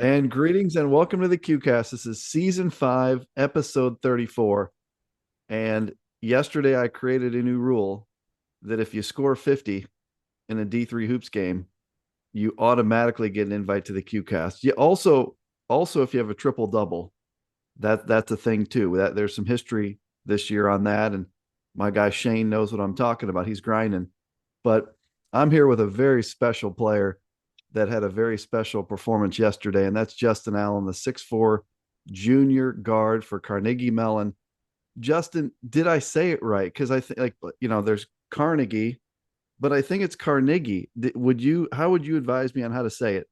And greetings and welcome to the QCast. This is season 5, episode 34. And yesterday I created a new rule that if you score 50 in a D3 hoops game, you automatically get an invite to the QCast. You also if you have a triple double, that's a thing too. That there's some history this year on that, and my guy Shane knows what I'm talking about. He's grinding. But I'm here with a very special player that had a very special performance yesterday, and that's Justin Allen, the 6'4" junior guard for Carnegie Mellon. Justin, did I say it right? Because I think, there's Carnegie, but I think it's Carnegie. How would you advise me on how to say it?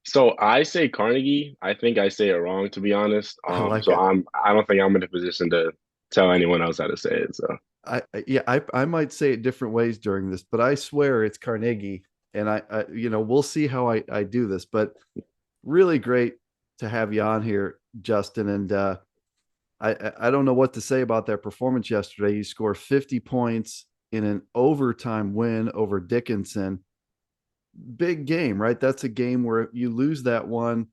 So I say Carnegie. I think I say it wrong, to be honest. I like So it. I don't think I'm in a position to tell anyone else how to say it. So Yeah, I might say it different ways during this, but I swear it's Carnegie. And we'll see how I do this, but really great to have you on here, Justin. And I don't know what to say about that performance yesterday. You score 50 points in an overtime win over Dickinson. Big game, right? That's a game where if you lose that one,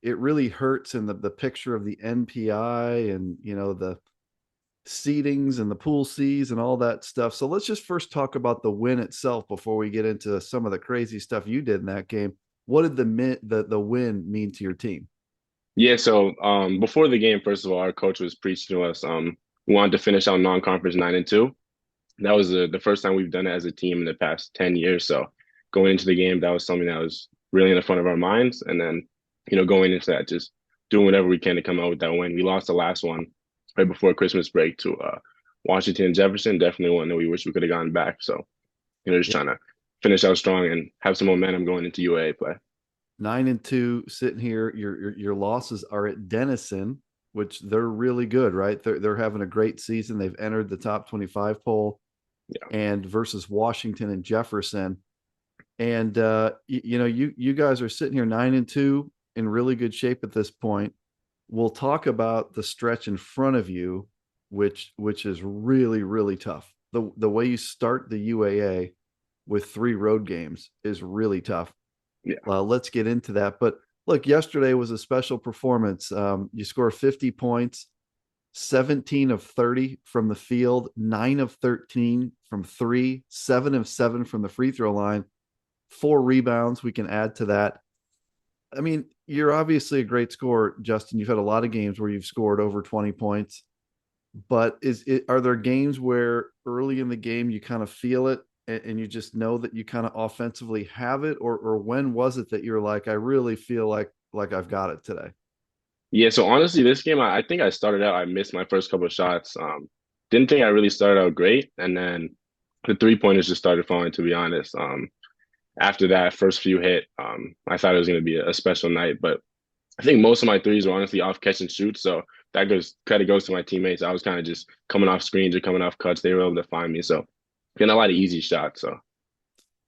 it really hurts in the picture of the NPI and the seedings and the pool C's and all that stuff. So let's just first talk about the win itself before we get into some of the crazy stuff you did in that game. What did the win mean to your team? yeah. So before the game, first of all, our coach was preaching to us. We wanted to finish out non-conference 9-2. That was the first time we've done it as a team in the past 10 years. So going into the game, that was something that was really in the front of our minds. And then, going into that, just doing whatever we can to come out with that win. We lost the last one right before Christmas break to Washington and Jefferson. Definitely one that we wish we could have gotten back. So, just Yeah. trying to finish out strong and have some momentum going into UA play. 9-2 sitting here. Your losses are at Denison, which they're really good, right? They're having a great season. They've entered the top 25 poll, Yeah. and versus Washington and Jefferson. And you guys are sitting here 9-2 in really good shape at this point. We'll talk about the stretch in front of you, which is really, really tough. The way you start the UAA with 3 road games is really tough. Yeah. Let's get into that. But look, yesterday was a special performance. You score 50 points, 17 of 30 from the field, 9 of 13 from three, 7 of 7 from the free throw line, 4 rebounds. We can add to that. I mean, you're obviously a great scorer, Justin. You've had a lot of games where you've scored over 20 points, but are there games where early in the game you kind of feel it and you just know that you kind of offensively have it, or when was it that you're like, I really feel like I've got it today? Yeah. So honestly, this game, I think I started out, I missed my first couple of shots. Didn't think I really started out great. And then the three-pointers just started falling, to be honest. After that first few hit, I thought it was going to be a special night, but I think most of my threes were honestly off catch and shoot. So that goes credit goes to my teammates. I was kind of just coming off screens or coming off cuts. They were able to find me. So getting a lot of easy shots. So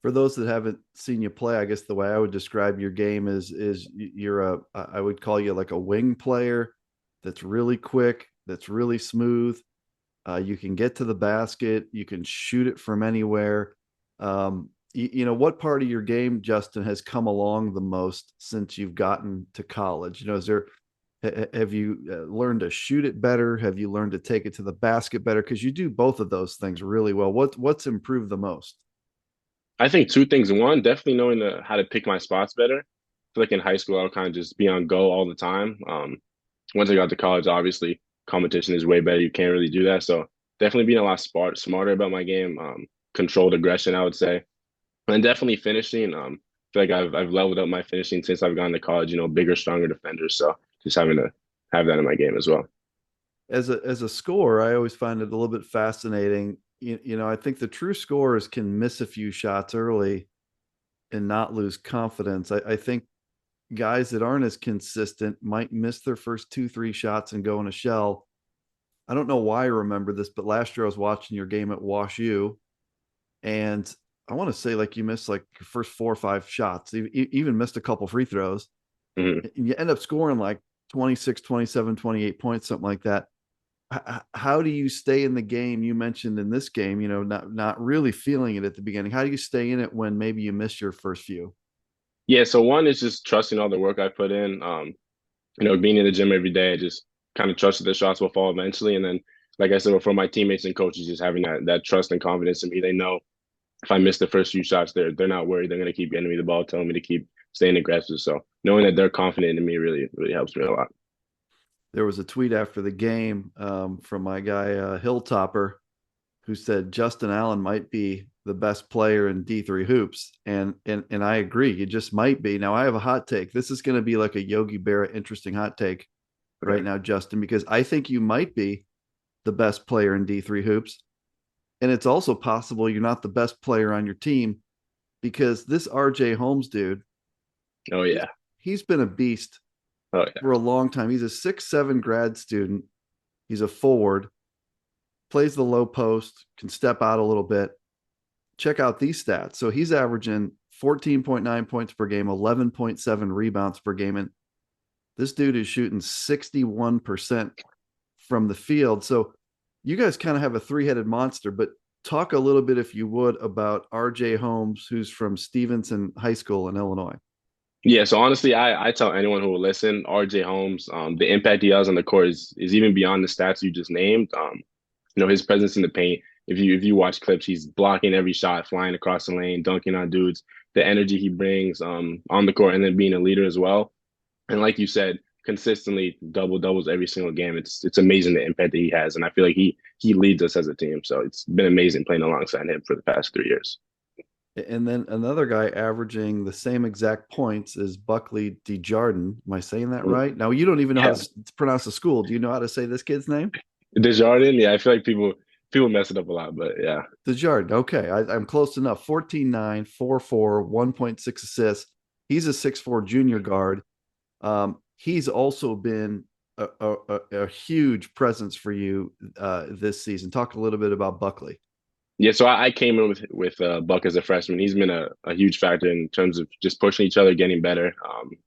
For those that haven't seen you play, I guess the way I would describe your game is you're I would call you like a wing player that's really quick, that's really smooth. You can get to the basket, you can shoot it from anywhere. What part of your game, Justin, has come along the most since you've gotten to college? Is there have you learned to shoot it better? Have you learned to take it to the basket better? Because you do both of those things really well. What's improved the most? I think two things. One, definitely knowing how to pick my spots better. I feel like in high school, I would kind of just be on go all the time. Once I got to college, obviously competition is way better. You can't really do that. So definitely being a lot smarter about my game. Controlled aggression, I would say, and definitely finishing. I feel like I've leveled up my finishing since I've gone to college. Bigger, stronger defenders. So just having to have that in my game as well. As a scorer, I always find it a little bit fascinating. I think the true scorers can miss a few shots early and not lose confidence. I think guys that aren't as consistent might miss their first 2, 3 shots and go in a shell. I don't know why I remember this, but last year I was watching your game at Wash U, and I want to say like you missed like your first 4 or 5 shots, even missed a couple free throws, Mhm. and you end up scoring like 26, 27, 28 points, something like that. How do you stay in the game? You mentioned in this game, not really feeling it at the beginning. How do you stay in it when maybe you miss your first few? Yeah, so one is just trusting all the work I put in. Being in the gym every day, I just kind of trusted the shots will fall eventually. And then, like I said, for my teammates and coaches, just having that trust and confidence in me. They know if I miss the first few shots, they're not worried. They're gonna keep getting me the ball, telling me to keep staying aggressive. So knowing that they're confident in me really helps me a lot. There was a tweet after the game from my guy Hilltopper, who said Justin Allen might be the best player in D3 hoops, and I agree. You just might be. Now I have a hot take. This is going to be like a Yogi Berra interesting hot take right Okay. now, Justin, because I think you might be the best player in D3 hoops, and it's also possible you're not the best player on your team because this RJ Holmes dude, Oh he's, yeah. he's been a beast Oh for a long time. He's a 6'7" grad student. He's a forward, plays the low post, can step out a little bit. Check out these stats. So he's averaging 14.9 points per game, 11.7 rebounds per game. And this dude is shooting 61% from the field. So you guys kind of have a three-headed monster, but talk a little bit, if you would, about RJ Holmes, who's from Stevenson High School in Illinois. Yeah, so honestly, I tell anyone who will listen, RJ Holmes, the impact he has on the court is even beyond the stats you just named. His presence in the paint. If you watch clips, he's blocking every shot, flying across the lane, dunking on dudes. The energy he brings on the court, and then being a leader as well. And like you said, consistently double doubles every single game. It's amazing the impact that he has, and I feel like he leads us as a team. So it's been amazing playing alongside him for the past 3 years. And then another guy averaging the same exact points is Buckley DeJardin. Am I saying that Mm. right? Now, you don't even know how Yeah, to pronounce the school. Do you know how to say this kid's name? DeJardin. Yeah, I feel like people mess it up a lot, but yeah. DeJardin. Okay. I'm close enough. 14.9, 4.4, 1.6 assists. He's a 6'4 junior guard. He's also been a huge presence for you this season. Talk a little bit about Buckley. Yeah, so I came in with Buck as a freshman. He's been a huge factor in terms of just pushing each other, getting better,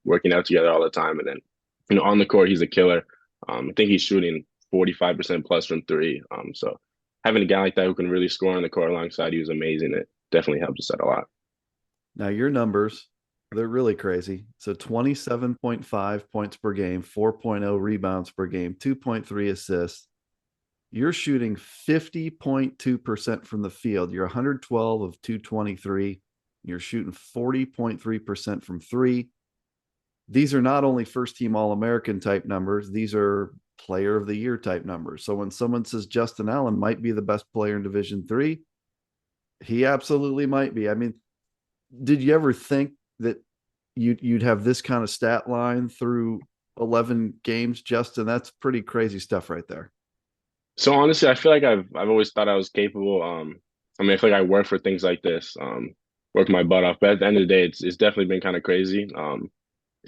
working out together all the time, and then on the court he's a killer. I think he's shooting 45% plus from three. So having a guy like that who can really score on the court alongside you is amazing. It definitely helps us out a lot. Now, your numbers, they're really crazy. So 27.5 points per game, 4.0 rebounds per game, 2.3 assists. You're shooting 50.2% from the field. You're 112 of 223. You're shooting 40.3% from three. These are not only first team All American type numbers, these are player of the year type numbers. So when someone says Justin Allen might be the best player in Division three, he absolutely might be. I mean, did you ever think that you'd have this kind of stat line through 11 games, Justin? That's pretty crazy stuff right there. So honestly, I feel like I've always thought I was capable. I feel like I work for things like this, work my butt off. But at the end of the day, it's definitely been kind of crazy.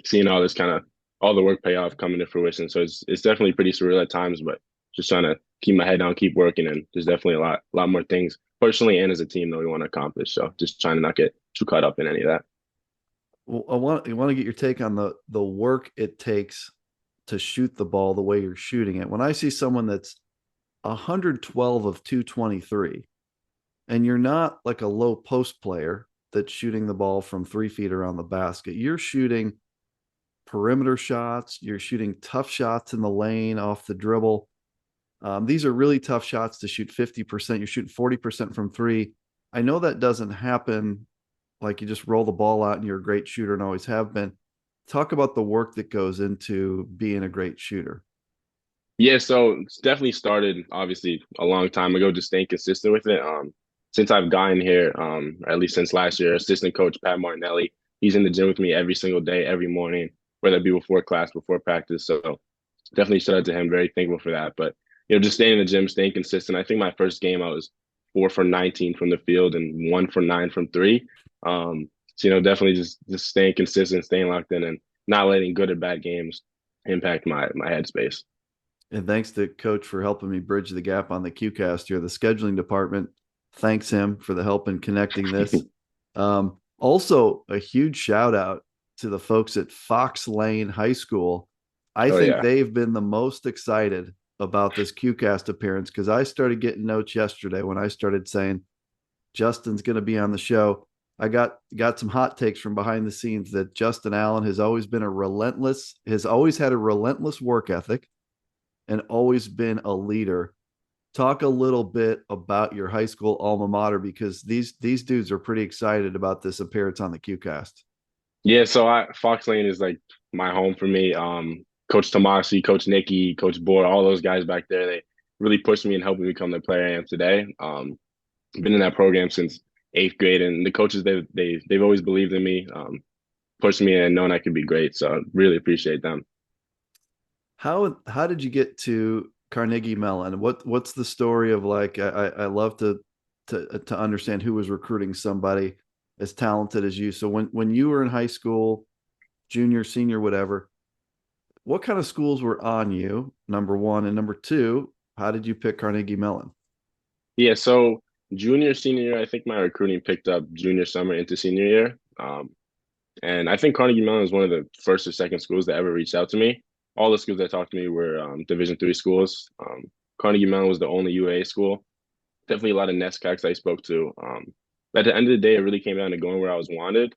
Seeing all this kind of all the work pay off coming to fruition. So it's definitely pretty surreal at times, but just trying to keep my head down, keep working, and there's definitely a lot more things personally and as a team that we want to accomplish. So just trying to not get too caught up in any of that. Well, I want to get your take on the work it takes to shoot the ball the way you're shooting it. When I see someone that's 112 of 223, and you're not like a low post player that's shooting the ball from 3 feet around the basket, you're shooting perimeter shots, you're shooting tough shots in the lane off the dribble. These are really tough shots to shoot 50%. You're shooting 40% from three. I know that doesn't happen like you just roll the ball out and you're a great shooter and always have been. Talk about the work that goes into being a great shooter. Yeah, so it's definitely started obviously a long time ago, just staying consistent with it. Since I've gotten here, or at least since last year, assistant coach Pat Martinelli, he's in the gym with me every single day, every morning, whether it be before class, before practice. So definitely shout out to him. Very thankful for that. But just staying in the gym, staying consistent. I think my first game I was 4 for 19 from the field and 1 for 9 from three. So definitely just staying consistent, staying locked in, and not letting good or bad games impact my headspace. And thanks to Coach for helping me bridge the gap on the QCast here. The scheduling department thanks him for the help in connecting this. Also, a huge shout out to the folks at Fox Lane High School. I Oh think yeah. they've been the most excited about this QCast appearance because I started getting notes yesterday when I started saying Justin's going to be on the show. I got some hot takes from behind the scenes that Justin Allen has always had a relentless work ethic and always been a leader. Talk a little bit about your high school alma mater because these dudes are pretty excited about this appearance on the QCast. Yeah, so Fox Lane is like my home for me. Coach Tomasi, Coach Nikki, Coach Bohr, all those guys back there, they really pushed me and helped me become the player I am today. Been in that program since eighth grade, and the coaches they've always believed in me, pushed me and known I could be great. So I really appreciate them. How did you get to Carnegie Mellon? What's the story of like I love to understand who was recruiting somebody as talented as you. So when you were in high school, junior, senior, whatever, what kind of schools were on you? Number one, and number two, how did you pick Carnegie Mellon? Yeah, so junior, senior year, I think my recruiting picked up junior summer into senior year. And I think Carnegie Mellon was one of the first or second schools that ever reached out to me. All the schools that talked to me were Division III schools. Carnegie Mellon was the only UAA school. Definitely a lot of NESCACs I spoke to. At the end of the day, it really came down to going where I was wanted.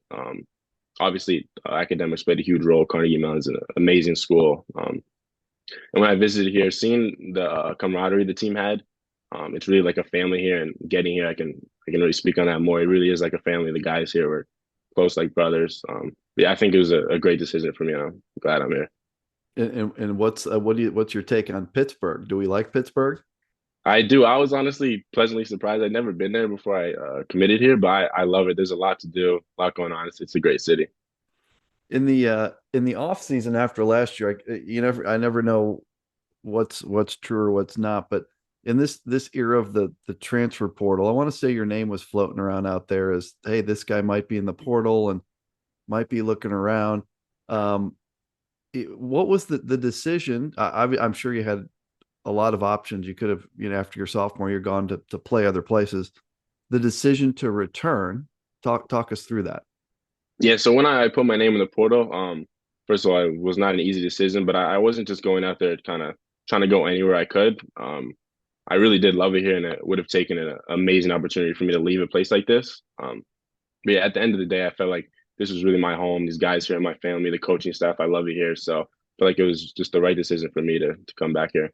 Obviously, academics played a huge role. Carnegie Mellon is an amazing school. And when I visited here, seeing the camaraderie the team had, it's really like a family here. And getting here, I can really speak on that more. It really is like a family. The guys here were close like brothers. Yeah, I think it was a great decision for me. And I'm glad I'm here. And what's your take on Pittsburgh? Do we like Pittsburgh? I do. I was honestly pleasantly surprised. I'd never been there before I committed here, but I love it. There's a lot to do, a lot going on. It's a great city. In the off season after last year, I never know what's true or what's not. But in this era of the transfer portal, I want to say your name was floating around out there as, hey, this guy might be in the portal and might be looking around. Um, what was the decision? I'm sure you had a lot of options. You could have, after your sophomore year, gone to play other places. The decision to return. Talk us through that. Yeah, so when I put my name in the portal, first of all, it was not an easy decision, but I wasn't just going out there kind of trying to go anywhere I could. I really did love it here, and it would have taken an amazing opportunity for me to leave a place like this. But yeah, at the end of the day, I felt like this was really my home. These guys here, my family, the coaching staff, I love it here. So I feel like it was just the right decision for me to come back here.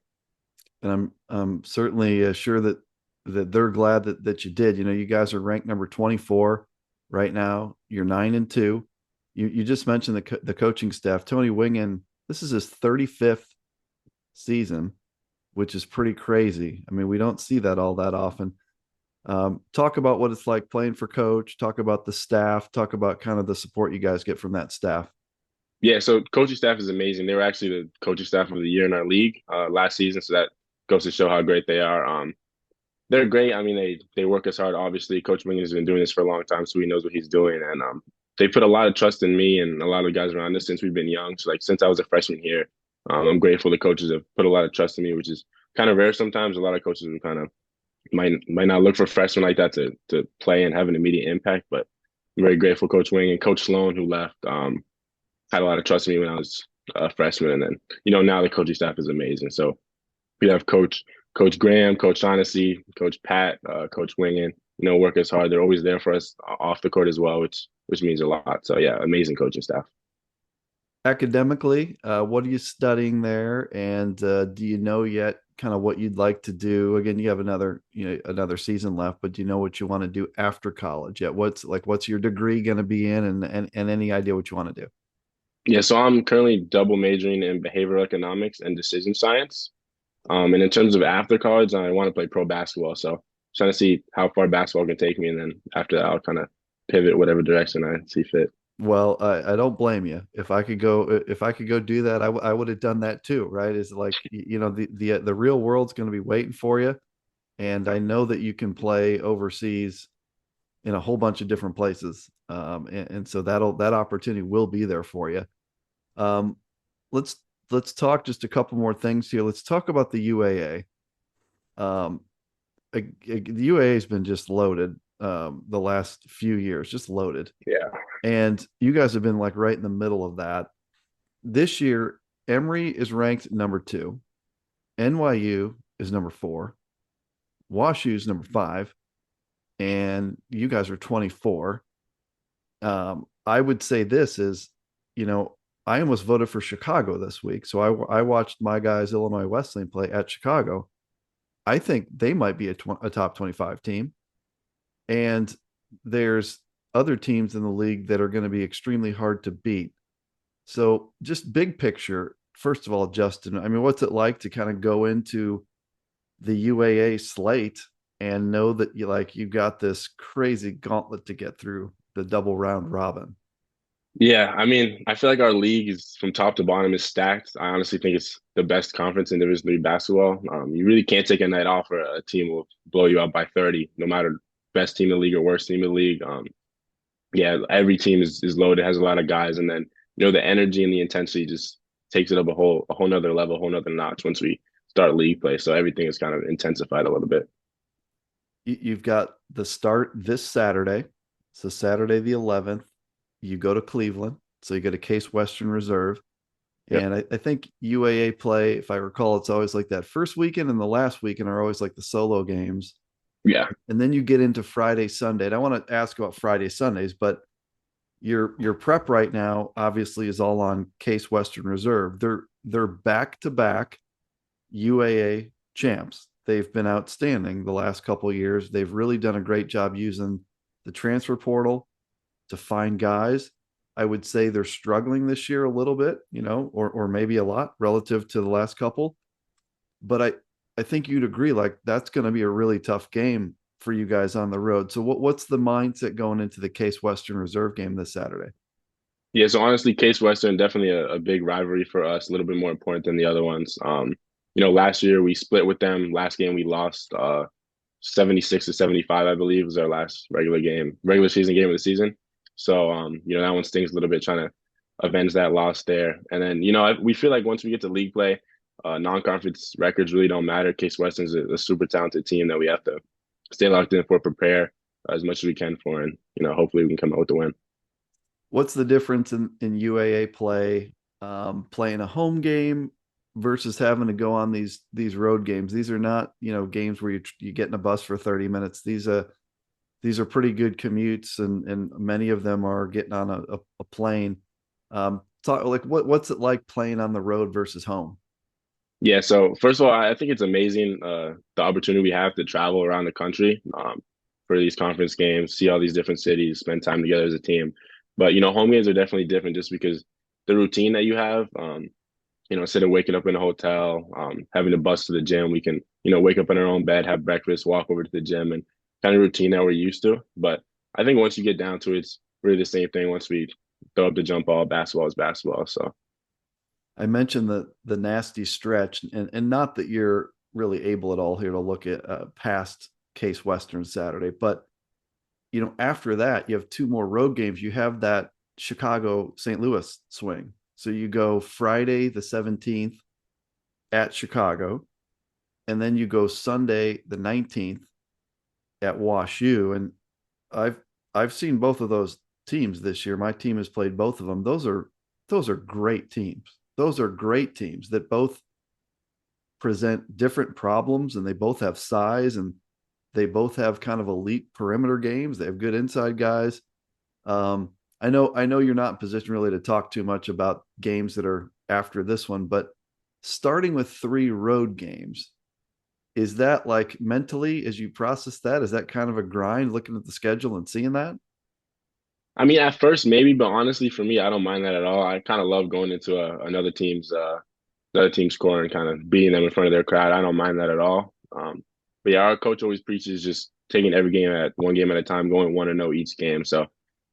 And I'm certainly sure that they're glad that you did. You guys are ranked number 24 right now. You're 9-2. You just mentioned the coaching staff. Tony Wingen, this is his 35th season, which is pretty crazy. I mean, we don't see that all that often. Talk about what it's like playing for coach. Talk about the staff. Talk about kind of the support you guys get from that staff. Yeah, so coaching staff is amazing. They were actually the coaching staff of the year in our league last season, so that goes to show how great they are. They're great. I mean, they work us hard. Obviously, Coach Wingen has been doing this for a long time, so he knows what he's doing, and they put a lot of trust in me and a lot of the guys around us since we've been young. So, like since I was a freshman here, I'm grateful the coaches have put a lot of trust in me, which is kind of rare sometimes. A lot of coaches will kind of might not look for freshmen like that to play and have an immediate impact, but I'm very grateful. Coach Wing and Coach Sloan, who left, had a lot of trust in me when I was a freshman, and then now the coaching staff is amazing. So we have Coach Graham, Coach Shaughnessy, Coach Pat, Coach Wingen. Work us hard. They're always there for us off the court as well, which means a lot. So yeah, amazing coaching staff. Academically, what are you studying there? And do you know yet kind of what you'd like to do? Again, you have another season left, but do you know what you want to do after college yet? What's your degree going to be in, and any idea what you want to do? Yeah, so I'm currently double majoring in behavioral economics and decision science. And in terms of after college, I want to play pro basketball. So trying to see how far basketball can take me, and then after that, I'll kind of pivot whatever direction I see fit. Well, I don't blame you. If I could go do that, I would have done that too, right? Is like, the real world's going to be waiting for you, and I know that you can play overseas in a whole bunch of different places, and so that opportunity will be there for you. Um, let's let's talk just a couple more things here. Let's talk about the UAA. The UAA has been just loaded the last few years, just loaded. Yeah. And you guys have been like right in the middle of that. This year, Emory is ranked number 2. NYU is number 4. WashU is number 5. And you guys are 24. I would say this is, you know, I almost voted for Chicago this week. So I watched my guys, Illinois Wesleyan, play at Chicago. I think they might be a top 25 team. And there's other teams in the league that are going to be extremely hard to beat. So just big picture, first of all, Justin, I mean, what's it like to kind of go into the UAA slate and know that you got this crazy gauntlet to get through the double round robin? Yeah, I mean, I feel like our league is from top to bottom is stacked. I honestly think it's the best conference in Division III basketball. You really can't take a night off, or a team will blow you out by 30, no matter best team in the league or worst team in the league. Yeah, every team is loaded, has a lot of guys, and then the energy and the intensity just takes it up a whole nother level, a whole nother notch once we start league play. So everything is kind of intensified a little bit. You've got the start this Saturday. So Saturday the 11th, you go to Cleveland. So you go to Case Western Reserve. Yep. And I think UAA play, if I recall, it's always like that first weekend and the last weekend are always like the solo games. Yeah. And then you get into Friday, Sunday. And I want to ask about Friday, Sundays, but your prep right now obviously is all on Case Western Reserve. They're back to back UAA champs. They've been outstanding the last couple of years. They've really done a great job using the transfer portal to find guys. I would say they're struggling this year a little bit, or maybe a lot relative to the last couple. But I think you'd agree, like that's going to be a really tough game for you guys on the road. So what's the mindset going into the Case Western Reserve game this Saturday? Yeah, so honestly, Case Western definitely a big rivalry for us, a little bit more important than the other ones. Last year we split with them. Last game we lost 76 to 75, I believe, was our last regular season game of the season. So that one stings a little bit trying to avenge that loss there. And then, we feel like once we get to league play, non-conference records really don't matter. Case Western's a super talented team that we have to stay locked in for, prepare as much as we can for, and hopefully we can come out with the win. What's the difference in UAA play, playing a home game versus having to go on these road games? These are not games where you get in a bus for 30 minutes. These are pretty good commutes, and many of them are getting on a plane. Talk like what's it like playing on the road versus home? Yeah, so first of all, I think it's amazing the opportunity we have to travel around the country for these conference games, see all these different cities, spend time together as a team. But home games are definitely different just because the routine that you have. Instead of waking up in a hotel, having to bus to the gym, we can wake up in our own bed, have breakfast, walk over to the gym, and kind of routine that we're used to. But I think once you get down to it, it's really the same thing. Once we throw up the jump ball, basketball is basketball. So. I mentioned the nasty stretch, and not that you're really able at all here to look at past Case Western Saturday, but after that you have two more road games. You have that Chicago St. Louis swing, so you go Friday the 17th at Chicago, and then you go Sunday the 19th at Wash U. And I've I've seen both of those teams this year. My team has played both of them. Those are great teams. Those are great teams that both present different problems, and they both have size, and they both have kind of elite perimeter games. They have good inside guys. I know you're not in position really to talk too much about games that are after this one, but starting with 3 road games, is that like mentally as you process that, is that kind of a grind looking at the schedule and seeing that? I mean, at first maybe, but honestly, for me, I don't mind that at all. I kind of love going into another team score and kind of beating them in front of their crowd. I don't mind that at all. But yeah, our coach always preaches just taking every game at one game at a time, going 1-0 each game. So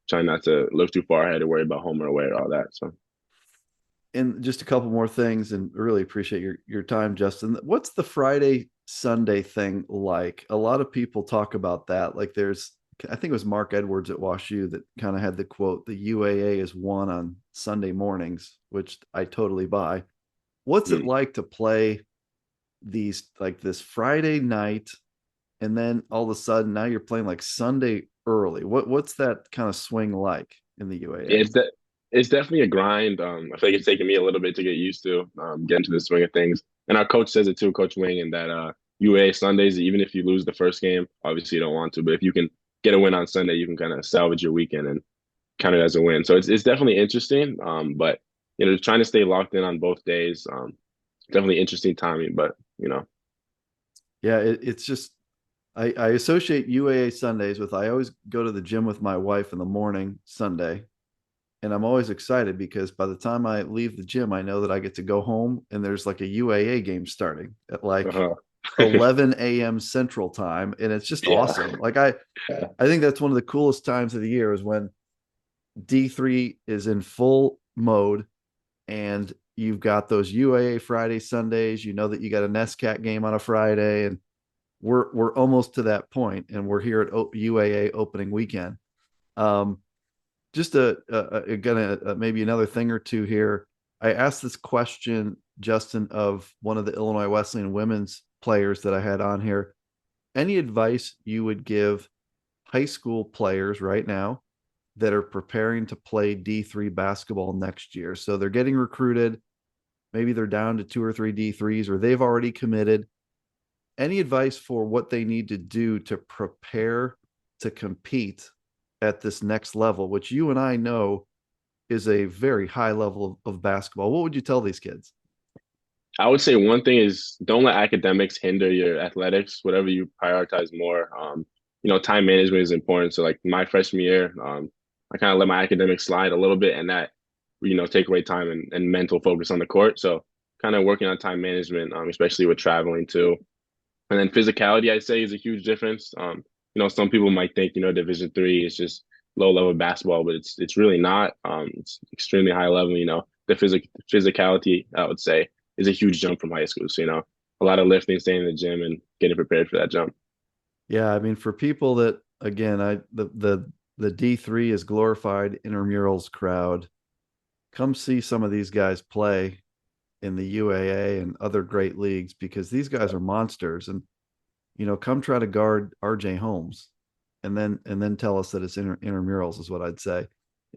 trying not to look too far ahead to worry about home or away or all that. So. And just a couple more things, and really appreciate your time, Justin. What's the Friday Sunday thing like? A lot of people talk about that. Like I think it was Mark Edwards at WashU that kind of had the quote, "The UAA is won on Sunday mornings," which I totally buy. What's it Mm. like to play these like this Friday night, and then all of a sudden now you're playing like Sunday early? What's that kind of swing like in the Yeah, UAA? it's definitely a grind. I feel like it's taken me a little bit to get used to getting to the swing of things. And our coach says it too, Coach Wingen, that UA Sundays, even if you lose the first game, obviously you don't want to, but if you can get a win on Sunday, you can kind of salvage your weekend. And counted as a win. So it's definitely interesting. But trying to stay locked in on both days. Definitely interesting timing, but Yeah, it's just I associate UAA Sundays with I always go to the gym with my wife in the morning Sunday, and I'm always excited because by the time I leave the gym, I know that I get to go home and there's like a UAA game starting at like uh-huh. 11 a.m. Central Time, and it's just Yeah. awesome. Like I think that's one of the coolest times of the year is when D3 is in full mode and you've got those UAA Friday Sundays. You know that you got a NESCAT game on a Friday, and we're almost to that point, and we're here at UAA opening weekend. Um, just maybe another thing or two here. I asked this question, Justin, of one of the Illinois Wesleyan women's players that I had on here. Any advice you would give high school players right now that are preparing to play D3 basketball next year? So they're getting recruited. Maybe they're down to two or three D3s, or they've already committed. Any advice for what they need to do to prepare to compete at this next level, which you and I know is a very high level of basketball? What would you tell these kids? I would say one thing is don't let academics hinder your athletics, whatever you prioritize more. Time management is important. So like my freshman year, I kind of let my academics slide a little bit and that, take away time and mental focus on the court. So kind of working on time management, especially with traveling too. And then physicality, I'd say, is a huge difference. Some people might think, Division III is just low level basketball, but it's really not. It's extremely high level. The physicality, I would say, is a huge jump from high school. So, a lot of lifting, staying in the gym, and getting prepared for that jump. Yeah, I mean, for people that again, the D3 is glorified intramurals crowd. Come see some of these guys play in the UAA and other great leagues because these guys are monsters. And come try to guard RJ Holmes, and then tell us that it's intramurals is what I'd say.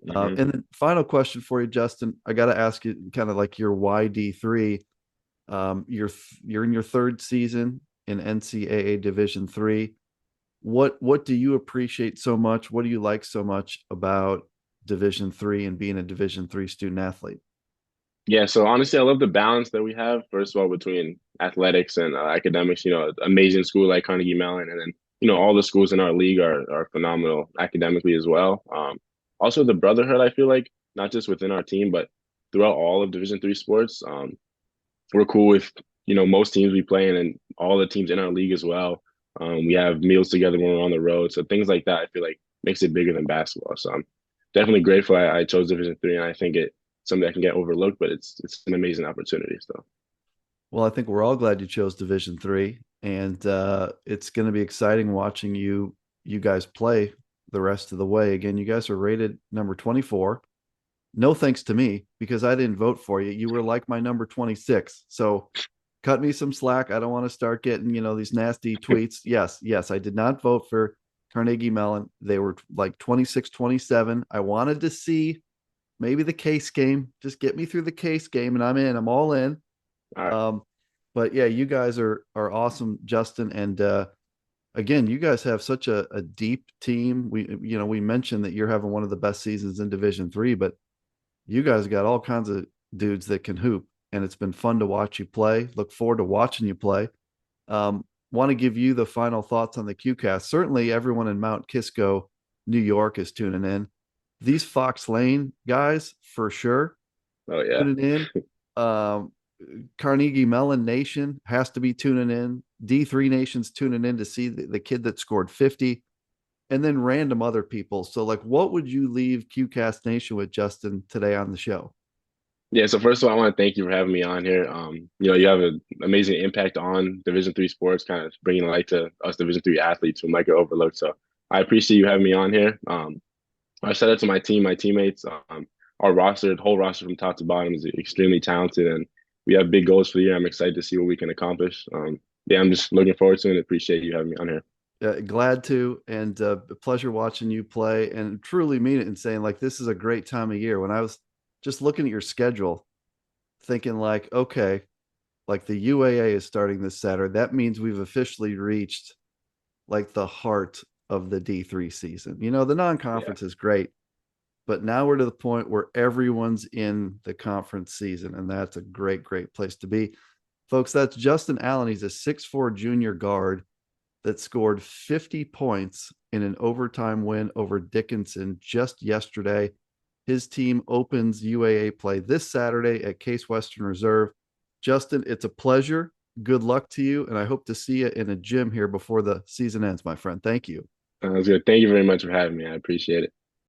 Hmm. And then final question for you, Justin. I got to ask you kind of like your YD3. You're in your third season in NCAA Division III. What do you appreciate so much? What do you like so much about Division III and being a Division III student athlete? Yeah, so honestly, I love the balance that we have, first of all, between athletics and academics. Amazing school like Carnegie Mellon, and then, all the schools in our league are phenomenal academically as well. Also, the brotherhood, I feel like, not just within our team, but throughout all of Division III sports. We're cool with, most teams we play in and all the teams in our league as well. We have meals together when we're on the road. So things like that, I feel like makes it bigger than basketball. So I'm definitely grateful I chose Division III, and I think it's something that can get overlooked, but it's an amazing opportunity. So Well, I think we're all glad you chose Division III, and it's going to be exciting watching you guys play the rest of the way. Again, you guys are rated number 24. No thanks to me because I didn't vote for you. You were like my number 26. So cut me some slack. I don't want to start getting, these nasty tweets. Yes, yes, I did not vote for Carnegie Mellon. They were like 26, 27. I wanted to see maybe the case game. Just get me through the case game and I'm in. I'm all in. all right. Um, but yeah, you guys are awesome, Justin. And again, you guys have such a deep team. We mentioned that you're having one of the best seasons in Division III, but you guys got all kinds of dudes that can hoop, and it's been fun to watch you play. Look forward to watching you play. Want to give you the final thoughts on the QCast. Certainly, everyone in Mount Kisco, New York, is tuning in. These Fox Lane guys, for sure, Oh yeah. tuning in. Um, Carnegie Mellon Nation has to be tuning in. D3 Nation's tuning in to see the kid that scored 50, and then random other people. So, like, what would you leave QCast Nation with, Justin, today on the show? Yeah, so first of all, I want to thank you for having me on here. You have an amazing impact on Division III sports, kind of bringing light to us Division III athletes who might get overlooked. So I appreciate you having me on here. I shout out to my team, my teammates. Our roster, the whole roster from top to bottom is extremely talented, and we have big goals for the year. I'm excited to see what we can accomplish. Yeah, I'm just looking forward to it and appreciate you having me on here. Glad to, and a pleasure watching you play, and truly mean it and saying like this is a great time of year. When I was just looking at your schedule, thinking like, okay, like the UAA is starting this Saturday. That means we've officially reached like the heart of the D3 season. The Yeah. non-conference is great, but now we're to the point where everyone's in the conference season, and that's a great, great place to be. Folks, that's Justin Allen. He's a 6'4 junior guard that scored 50 points in an overtime win over Dickinson just yesterday. His team opens UAA play this Saturday at Case Western Reserve. Justin, it's a pleasure. Good luck to you, and I hope to see you in a gym here before the season ends, my friend. Thank you. Sounds good. Thank you very much for having me. I appreciate it.